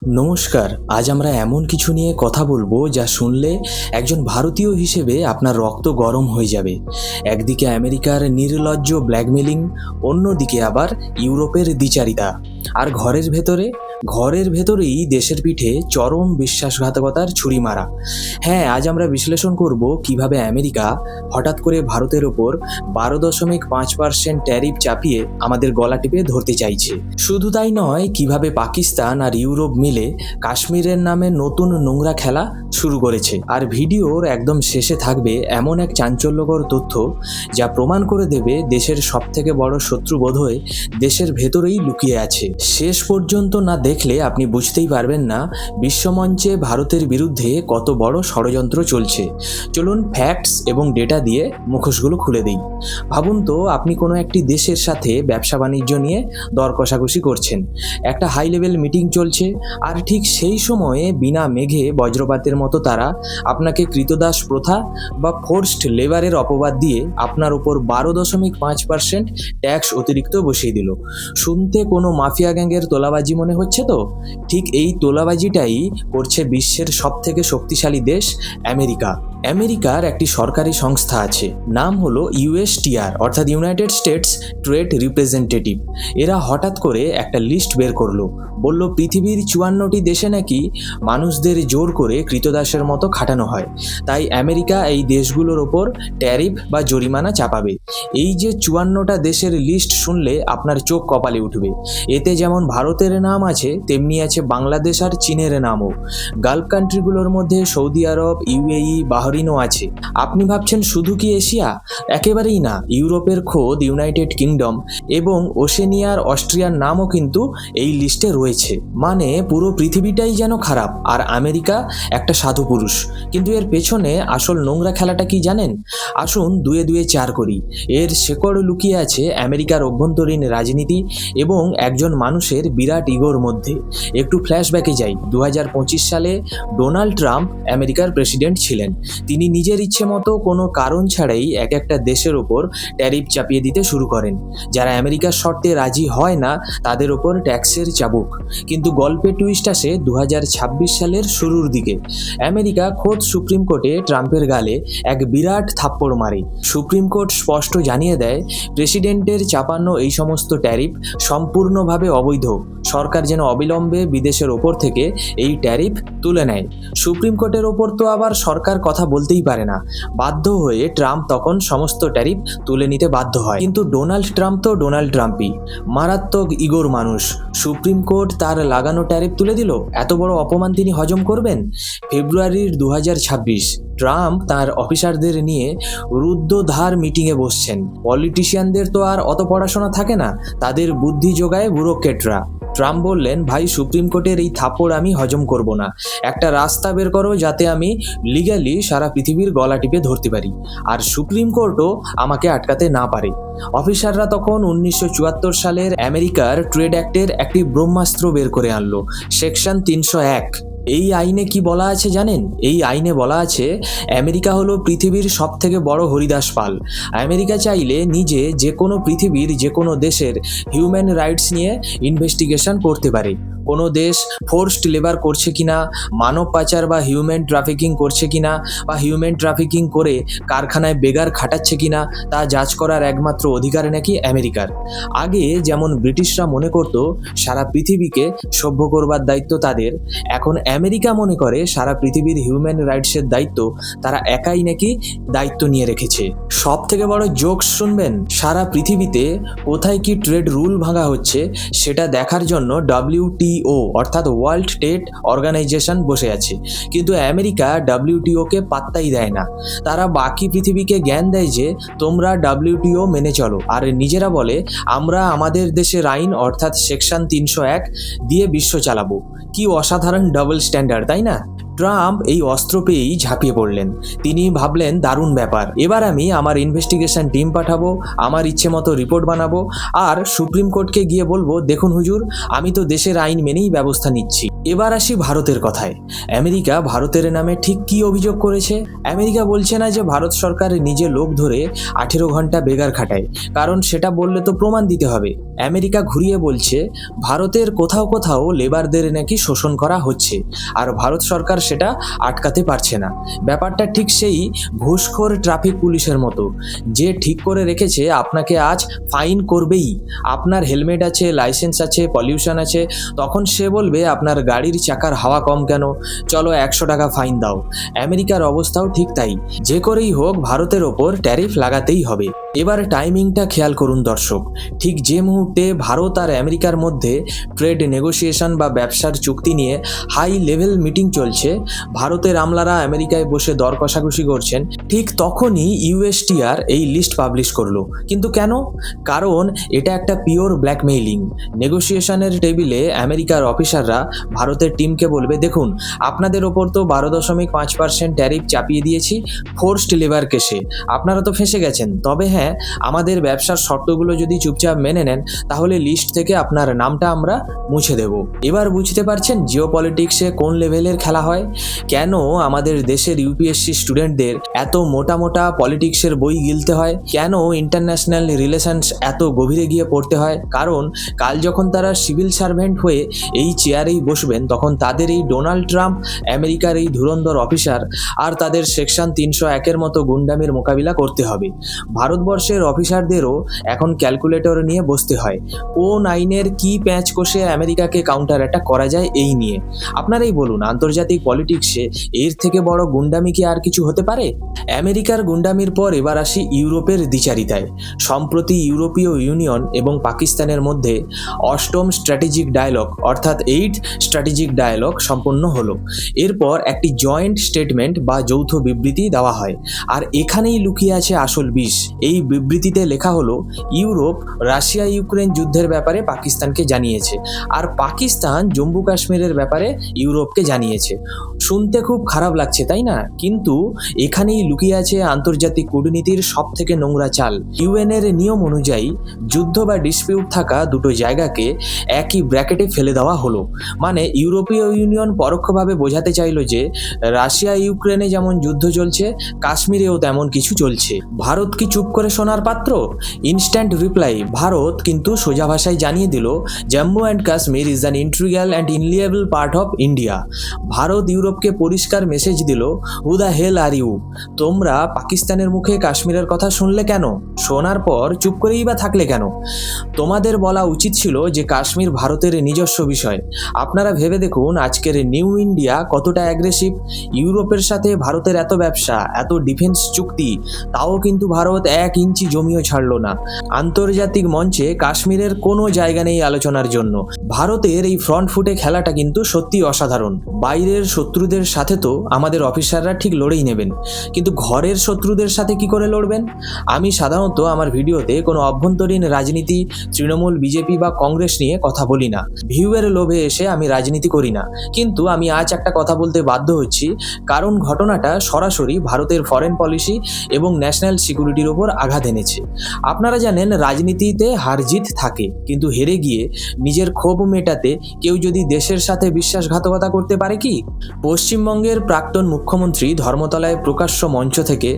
নমস্কার। আজ আমরা এমন কিছু নিয়ে কথা বলবো যা শুনলে একজন ভারতীয় হিসেবে আপনার রক্ত গরম হয়ে যাবে। একদিকে আমেরিকার নির্লজ্জ ব্ল্যাকমেলিং, অন্যদিকে আবার ইউরোপের দ্বিচারিতা। আর ঘরের ভেতরেই দেশের পিঠে চরম বিশ্বাসঘাতকতার ছুরি মারা। হ্যাঁ, আজ আমরা বিশ্লেষণ করব কিভাবে আমেরিকা হঠাৎ করে ভারতের ওপর 12.5% ট্যারিফ চাপিয়ে আমাদের গলা টিপে ধরতে চাইছে। শুধু তাই নয়, কিভাবে পাকিস্তান আর ইউরোপ মিলে কাশ্মীরের নামে নতুন নোংরা খেলা শুরু করেছে। আর ভিডিওর একদম শেষে থাকবে এমন এক চাঞ্চল্যকর তথ্য যা প্রমাণ করে দেবে দেশের সবথেকে বড় শত্রু বোধহয় দেশের ভেতরেই লুকিয়ে আছে। শেষ পর্যন্ত না দেখলে আপনি বুঝতেই পারবেন না বিশ্বমঞ্চে ভারতের বিরুদ্ধে কত বড় ষড়যন্ত্র চলছে। চলুন ফ্যাক্টস এবং ডেটা দিয়ে মুখোশগুলো খুলে দিই। ভাবুন তো, আপনি কোনো একটি দেশের সাথে ব্যবসা বাণিজ্য নিয়ে দর কষাকষি করছেন। একটা হাই লেভেল মিটিং চলছে, আর ঠিক সেই সময়ে বিনা মেঘে বজ্রপাতের মতো তারা আপনাকে কৃতদাস প্রথা বা ফোর্সড লেবারের অপবাদ দিয়ে আপনার উপর 12.5% ট্যাক্স অতিরিক্ত বসিয়ে দিল। শুনতে কোনো মাফিয়া গ্যাংয়ের তোলাবাজি মনে হচ্ছে তো? ঠিক এই তোলাবাজিটাই করছে বিশ্বের সবথেকে শক্তিশালী দেশ আমেরিকার একটি সরকারি সংস্থা আছে, নাম হলো ইউএসটিআর অর্থাৎ ইউনাইটেড স্টেটস ট্রেড রিপ্রেজেন্টেটিভ। এরা হঠাৎ করে একটা লিস্ট বের করলো, বলল পৃথিবীর 54টি দেশে নাকি মানুষদের জোর করে কৃতদাসের মতো খাটানো হয়, তাই আমেরিকা এই দেশগুলোর ওপর ট্যারিফ বা জরিমানা চাপাবে। এই যে 54টা দেশের লিস্ট শুনলে আপনার চোখ কপালে উঠবে। এতে যেমন ভারতের নাম আছে, তেমনি আছে বাংলাদেশ আর চীনের নামও। গালফ কান্ট্রিগুলোর মধ্যে সৌদি আরব, ইউএই, বাহরিনও আছে। আপনি ভাবছেন শুধু কি এশিয়া? একেবারেই না। ইউরোপের খোদ ইউনাইটেড কিংডম এবং ওশেনিয়ার অস্ট্রিয়ার নামও কিন্তু এই লিস্টে রয়েছে। মানে পুরো পৃথিবীটাই যেন খারাপ, আর আমেরিকা একটা সাধু পুরুষ। কিন্তু এর পেছনে আসল নোংরা খেলাটা কি জানেন? আসুন দুয়ে দুয়ে চার করি। এর শেকড় লুকিয়ে আছে আমেরিকার অভ্যন্তরীণ রাজনীতি এবং একজন মানুষের বিরাট ইগোর মধ্যে। একটু ফ্ল্যাশব্যাকে যাই। 2025 সালে ডোনাল্ড ট্রাম্প আমেরিকার প্রেসিডেন্ট ছিলেন। তিনি নিজের ইচ্ছে মতো কোনো কারণ ছাড়াই এক একটা দেশের ওপর ট্যারিফ চাপিয়ে দিতে শুরু করেন। যারা আমেরিকার শর্তে রাজি হয় না তাদের ওপর ট্যাক্সের চাবুক। কিন্তু গল্পের টুইস্ট আসে 2026 সালের শুরুর দিকে। আমেরিকা খোদ সুপ্রিম কোর্টে ট্রাম্পের গালে এক বিরাট থাপ্পড় মারে। সুপ্রিম কোর্ট স্পষ্ট জানিয়ে দেয়, প্রেসিডেন্টের চাপানো এই সমস্ত ট্যারিফ সম্পূর্ণভাবে অবৈধ। সরকার যেন অবিলম্বে বিদেশের ওপর থেকে এই ট্যারিফ তুলে নেয়। সুপ্রিম কোর্টের ওপর তো আবার সরকার কথা বলতেই পারে না। বাধ্য হয়ে ট্রাম্প তখন সমস্ত ট্যারিফ তুলে নিতে বাধ্য হয়। কিন্তু ডোনাল্ড ট্রাম্প তো ডোনাল্ড ট্রাম্পই, মারাত্মক ইগোর মানুষ। সুপ্রিম কোর্ট তার লাগানো ট্যারিফ তুলে দিল। এত বড় অপমান তিনি হজম করবেন? ফেব্রুয়ারির 2026 ট্রাম্প তার অফিসারদের নিয়ে রুদ্ধদ্বার মিটিংয়ে বসছেন। পলিটিশিয়ানদের তো আর অত পড়াশোনা থাকে না, তাদের বুদ্ধি যোগায় ব্যুরোক্রেটরা। ট্রাম্প বললেন, ভাই, সুপ্রিম কোর্টের এই থাপ্পড় আমি হজম করব না। একটা রাস্তা বের করো যাতে আমি লিগ্যালি সারা পৃথিবীর গলা টিপে ধরতে পারি, আর সুপ্রিম কোর্টও আমাকে আটকাতে না পারে। অফিসাররা তখন 1974 সালের আমেরিকার ট্রেড অ্যাক্টের একটি ব্রহ্মাস্ত্র বের করে আনলো, সেকশন 301। এই আইনে কি বলা আছে জানেন? এই আইনে বলা আছে আমেরিকা হলো পৃথিবীর সবথেকে বড় হরিদাস পাল। আমেরিকা চাইলে নিজে যে কোনো পৃথিবীর যে কোনো দেশের হিউম্যান রাইটস নিয়ে ইনভেস্টিগেশন করতে পারে। কোনো দেশ ফোর্সড লেবার করছে কিনা, মানব পাচার বা হিউম্যান ট্রাফিকিং করছে কিনা, বা হিউম্যান ট্রাফিকিং করে কারখানায় বেগার খাটাচ্ছে কিনা, তা যাচ করার একমাত্র অধিকার নাকি আমেরিকার। আগে যেমন ব্রিটিশরা মনে করত সারা পৃথিবীকে সভ্য করবার দায়িত্ব তাদের, এখন আমেরিকা মনে করে সারা পৃথিবীর হিউম্যান রাইটসের দায়িত্ব তারা একাই নাকি দায়িত্ব নিয়ে রেখেছে। সব থেকে বড় জোকস শুনবেন, সারা পৃথিবীতে কোথায় কি ট্রেড রুল ভাঙা হচ্ছে সেটা দেখার জন্য WTO অর্থাৎ ওয়ার্ল্ড ট্রেড অর্গানাইজেশন বসে আছে, কিন্তু আমেরিকা WTO-কে পাত্তাই দেয় না। তারা বাকি পৃথিবীকে জ্ঞান দেয় যে তোমরা WTO মেনে চলো, আর নিজেরা বলে আমরা আমাদের দেশের আইন অর্থাৎ সেকশন 301 দিয়ে বিশ্ব চালাবো। কি অসাধারণ ডাবল স্ট্যান্ডার্ড, তাই না? ট্রাম্প এই অস্ত্র পেয়েই ঝাঁপিয়ে পড়লেন। তিনি ভাবলেন দারুণ ব্যাপার, এবার আমি আমার ইনভেস্টিগেশন টিম পাঠাবো, আমার ইচ্ছে মতো রিপোর্ট বানাবো আর সুপ্রিম কোর্টকে গিয়ে বলবো, দেখুন হুজুর, আমি তো দেশের আইন মেনেই ব্যবস্থা নিচ্ছি। এবার আসি ভারতের কথায়। আমেরিকা ভারতের নামে ঠিক কি অভিযোগ করেছে? আমেরিকা বলছে না যে ভারত সরকার নিজে লোক ধরে 18 ঘন্টা বেগার খাটায়, কারণ সেটা বললে তো প্রমাণ দিতে হবে। আমেরিকা ঘুরিয়ে বলছে ভারতের কোথাও কোথাও লেবারদের নাকি শোষণ করা হচ্ছে, আর ভারত সরকার সেটা আটকাতে পারছে না। ব্যাপারটা ঠিক সেই ঘুষখোর ট্রাফিক পুলিশের মতো, যে ঠিক করে রেখেছে আপনাকে আজ ফাইন করবেই। আপনার হেলমেট আছে, লাইসেন্স আছে, পলিউশন আছে, তখন সে বলবে আপনার গাড়ির চাকার হাওয়া কম কেন, চলো 100 টাকা ফাইন দাও। আমেরিকার অবস্থাও ঠিক তাই, যে করেই হোক ভারতের ওপর ট্যারিফ লাগাতেই হবে। এবার টাইমিংটা খেয়াল করুন দর্শক, ঠিক যে মুহূর্তে ভারত আর আমেরিকার মধ্যে ট্রেড নেগোসিয়েশন বা ব্যবসার চুক্তি নিয়ে হাই লেভেল মিটিং চলছে, ভারতের আমলারা আমেরিকায় বসে দর কষাকষি করছেন, ঠিক তখনই ইউএসটিআর এই লিস্ট পাবলিশ করলো। কিন্তু কেন? কারণ এটা একটা পিওর ব্ল্যাকমেইলিং। নেগোসিয়েশনের টেবিলে আমেরিকার অফিসাররা ভারতের টিমকে বলবে, দেখুন আপনাদের ওপর তো 12.5% ট্যারিফ চাপিয়ে দিয়েছি ফোর্সড লেবার কেসে, আপনারা তো ফেঁসে গেছেন, তবে হ্যাঁ, আমাদের ব্যবসার শর্তগুলো যদি চুপচাপ মেনে নেন তাহলে লিস্ট থেকে আপনার নামটা আমরা মুছে দেব। এবার বুঝতে পারছেন জিওপলিটিক্সে কোন লেভেলের খেলা হয়? কেন আমাদের দেশের ইউপিএসসি স্টুডেন্টদের এত মোটা মোটা পলিটিক্সের বই গিলতে হয়? কেন ইন্টারন্যাশনাল রিলেশনস এত গভীরে গিয়ে পড়তে হয়? কারণ কাল যখন তারা সিভিল সার্ভেন্ট হয়ে এই চেয়ারেই বসবেন, তখন তাদের এই ডোনাল্ড ট্রাম্প, আমেরিকার এই ধুরন্ধর অফিসার আর তাদের সেকশন 301-এর মতো গুন্ডামির মোকাবিলা করতে হবে। ভারতবর্ষের অফিসারদেরও এখন ক্যালকুলেটর নিয়ে বসতে হয়, কোন আইনের কি প্যাঁচ কষে আমেরিকাকে কাউন্টার অ্যাটাক করা যায় এই নিয়ে। আপনারাই বলুন, আন্তর্জাতিক পলিটিক্সে এর থেকে বড় গুন্ডামি কি আর কিছু হতে পারে? আমেরিকার গুন্ডামির পর এবার আসি ইউরোপের দ্বিচারিতায়। সম্প্রতি ইউরোপীয় ইউনিয়ন এবং পাকিস্তানের মধ্যে 8ম স্ট্র্যাটেজিক ডায়ালগ অর্থাৎ 8th স্ট্র্যাটেজিক ডায়ালগ সম্পন্ন হলো। এরপর একটি জয়েন্ট স্টেটমেন্ট বা যৌথ বিবৃতি দেওয়া হয়, আর এখানেই লুকিয়ে আছে আসল বিষ। এই বিবৃতিতে লেখা হলো, ইউরোপ রাশিয়া ইউক্রেন যুদ্ধের ব্যাপারে পাকিস্তানকে জানিয়েছে, আর পাকিস্তান জম্মু কাশ্মীরের ব্যাপারে ইউরোপকে জানিয়েছে। শুনতে খুব খারাপ লাগছে, তাই না? কিন্তু এখানেই লুকিয়ে আছে আন্তর্জাতিক কূটনীতির সব থেকে নোংরা চাল। ইউএনের নিয়ম অনুযায়ী যুদ্ধ বা ডিসপিউট থাকা দুটো জায়গাকে একই ব্র্যাকেটে ফেলে দেওয়া হলো। মানে ইউরোপীয় ইউনিয়ন পরোক্ষভাবে বোঝাতে চাইলো যে রাশিয়া ইউক্রেনে যেমন যুদ্ধ চলছে, কাশ্মীরেও তেমন কিছু চলছে। ভারত কি চুপ করে শোনার পাত্র? ইনস্ট্যান্ট রিপ্লাই, ভারত কিন্তু সোজা ভাষায় জানিয়ে দিল, Jammu and Kashmir is an integral and inalienable part of India. Bharat ইউরোপকে পরিষ্কার মেসেজ দিল, who the hell are you? তোমরা পাকিস্তানের মুখে কাশ্মীরের কথা শুনলে কেন? শোনার পর চুপ করেই বা থাকলে কেন? তোমাদের বলা উচিত ছিল যে কাশ্মীর ভারতের নিজস্ব বিষয়। আপনারা ভেবে দেখুন আজকের নিউ ইন্ডিয়া কতটা অ্যাগ্রেসিভ। ইউরোপের সাথে ভারতের এত ব্যবসা, এত ডিফেন্স চুক্তি, তাও কিন্তু ভারত 1 ইঞ্চি জমিও ছাড়লো না। আন্তর্জাতিক মঞ্চে কাশ্মীরের কোনো জায়গা নেই আলোচনার জন্য। ভারতের এই ফ্রন্ট ফুটে খেলাটা কিন্তু সত্যি অসাধারণ। বাইরের শত্রুদের সাথে তো আমাদের অফিসাররা ঠিক লড়েই নেবেন, কিন্তু ঘরের শত্রুদের সাথে কি করে লড়বেন? আমি সাধারণত আমার ভিডিওতে কোনো অভ্যন্তরীণ রাজনীতি, তৃণমূল, বিজেপি বা কংগ্রেস নিয়ে কথা বলি না। ভিউয়ের লোভে এসে আমি রাজনীতি করি না। কিন্তু আমি আজ একটা কথা বলতে বাধ্য হচ্ছি, কারণ ঘটনাটা সরাসরি ভারতের ফরেন পলিসি এবং ন্যাশনাল সিকিউরিটির ওপর আঘাত এনেছে। আপনারা জানেন রাজনীতিতে হার জিত থাকে, কিন্তু হেরে গিয়ে নিজের ক্ষোভ মেটাতে কেউ যদি দেশের সাথে বিশ্বাসঘাতকতা করতে পারে কি? পশ্চিমবঙ্গের প্রাক্তন মুখ্যমন্ত্রী ধর্মতলায় প্রকাশ্য মঞ্চ থেকে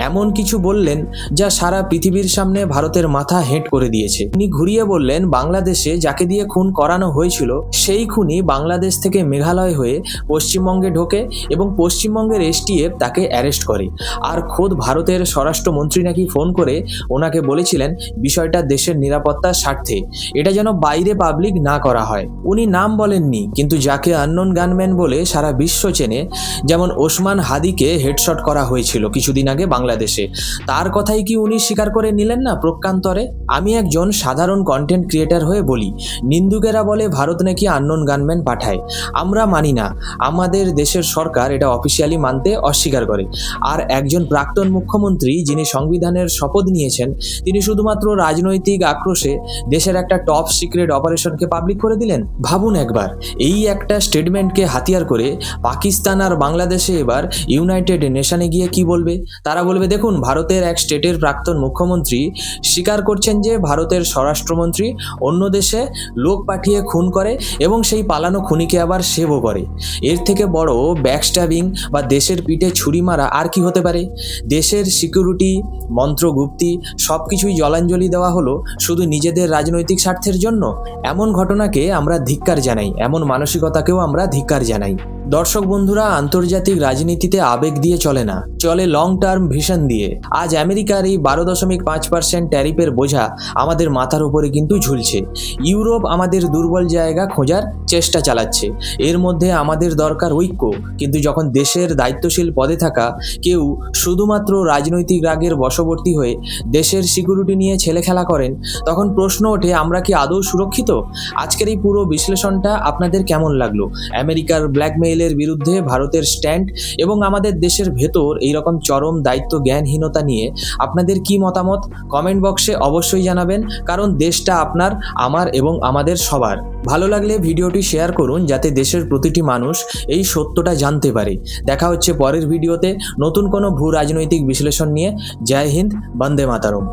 এমন কিছু বললেন যা সারা পৃথিবীর সামনে ভারতের মাথা হেঁট করে দিয়েছে। তিনি ঘুরিয়ে বললেন, বাংলাদেশে যাকে দিয়ে খুন করানো হয়েছিল সেই খুনি বাংলাদেশ থেকে মেঘালয় হয়ে পশ্চিমবঙ্গে ঢোকে এবং পশ্চিমবঙ্গের এসটিএফ তাকে অ্যারেস্ট করে। আর খোদ ভারতের স্বরাষ্ট্রমন্ত্রী নাকি ফোন করে ওনাকে বলেছিলেন বিষয়টা দেশের নিরাপত্তার স্বার্থে, এটা যেন বাইরে পাবলিক না করা হয়। উনি নাম বলেননি, কিন্তু যাকে আননোন গানম্যান বলে সারা বিশ্ব চেনে, যেমন ওসমান হাদিকে হেডশট করা হয়েছিল কিছুদিন আগে বাংলাদেশে, তার কথাই কি উনি স্বীকার করে নিলেন না প্রকান্তরে? আমি একজন সাধারণ কন্টেন্ট ক্রিয়েটার হয়ে বলি, নিন্দুকেরা বলে ভারত নাকি আননোন গানম্যান পাঠায়। আমরা মানি না, আমাদের দেশের সরকার এটা অফিসিয়ালি মানতে অস্বীকার করে। আর একজন প্রাক্তন মুখ্যমন্ত্রী যিনি সংবিধানের শপথ নিয়েছেন তিনি শুধুমাত্র রাজনৈতিক আক্রোশে দেশের একটা টপ সিক্রেট অপারেশনকে পাবলিক করে দিলেন। ভাবুন একবার, এই একটা স্টেটমেন্টকে হাতিয়ার করে পাকিস্তান আর বাংলাদেশে এবার ইউনাইটেড নেশনে গিয়ে কি বলবে? তারা বলবে, দেখুন ভারতের এক স্টেটের প্রাক্তন মুখ্যমন্ত্রী স্বীকার করছেন যে ভারতের স্বরাষ্ট্রমন্ত্রী অন্য দেশে লোক পাঠিয়ে খুন করে এবং সেই পালানো খুনিকে আবার সেভও করে। এর থেকে বড় ব্যাকস্ট্যাবিং বা দেশের পিঠে ছুরি মারা আর কি হতে পারে? দেশের সিকিউরিটি, মন্ত্রগুপ্তি সব কিছুই জলাঞ্জলি দেওয়া হলো শুধু নিজেদের রাজনৈতিক স্বার্থের জন্য। এমন ঘটনাকে আমরা ধিক্কার জানাই, এমন মানসিকতাকেও আমরা ধিক্কার জানাই। দর্শক বন্ধুরা, আন্তর্জাতিক রাজনীতিতে আবেগ দিয়ে চলে না, চলে লং টার্ম ভিশন দিয়ে। আজ আমেরিকার এই 12.5% ট্যারিফের বোঝা আমাদের মাথার উপরে কিন্তু ঝুলছে। ইউরোপ আমাদের দুর্বল জায়গা খোঁজার চেষ্টা চালাচ্ছে। এর মধ্যে আমাদের দরকার ঐক্য। কিন্তু যখন দেশের দায়িত্বশীল পদে থাকা কেউ শুধুমাত্র রাজনৈতিক রাগের বশবর্তী হয়ে দেশের সিকিউরিটি নিয়ে ছেলেখেলা করেন, তখন প্রশ্ন ওঠে, আমরা কি আদৌ সুরক্ষিত? আজকের এই পুরো বিশ্লেষণটা আপনাদের কেমন লাগলো? আমেরিকার ব্ল্যাকমেইলের বিরুদ্ধে ভারতের স্ট্যান্ড এবং আমাদের দেশের ভেতর এইরকম চরম দায়িত্ব জ্ঞানহীনতা নিয়ে আপনাদের কি মতামত কমেন্ট বক্সে অবশ্যই জানাবেন, কারণ দেশটা আপনার, আমার এবং আমাদের সবার। ভালো লাগলে ভিডিওটি শেয়ার করুন যাতে দেশের প্রতিটি মানুষ এই সত্যটা জানতে পারে। দেখা হচ্ছে পরের ভিডিওতে নতুন কোনো ভূ রাজনৈতিক বিশ্লেষণ নিয়ে। জয় হিন্দ, বন্দে মাতরম।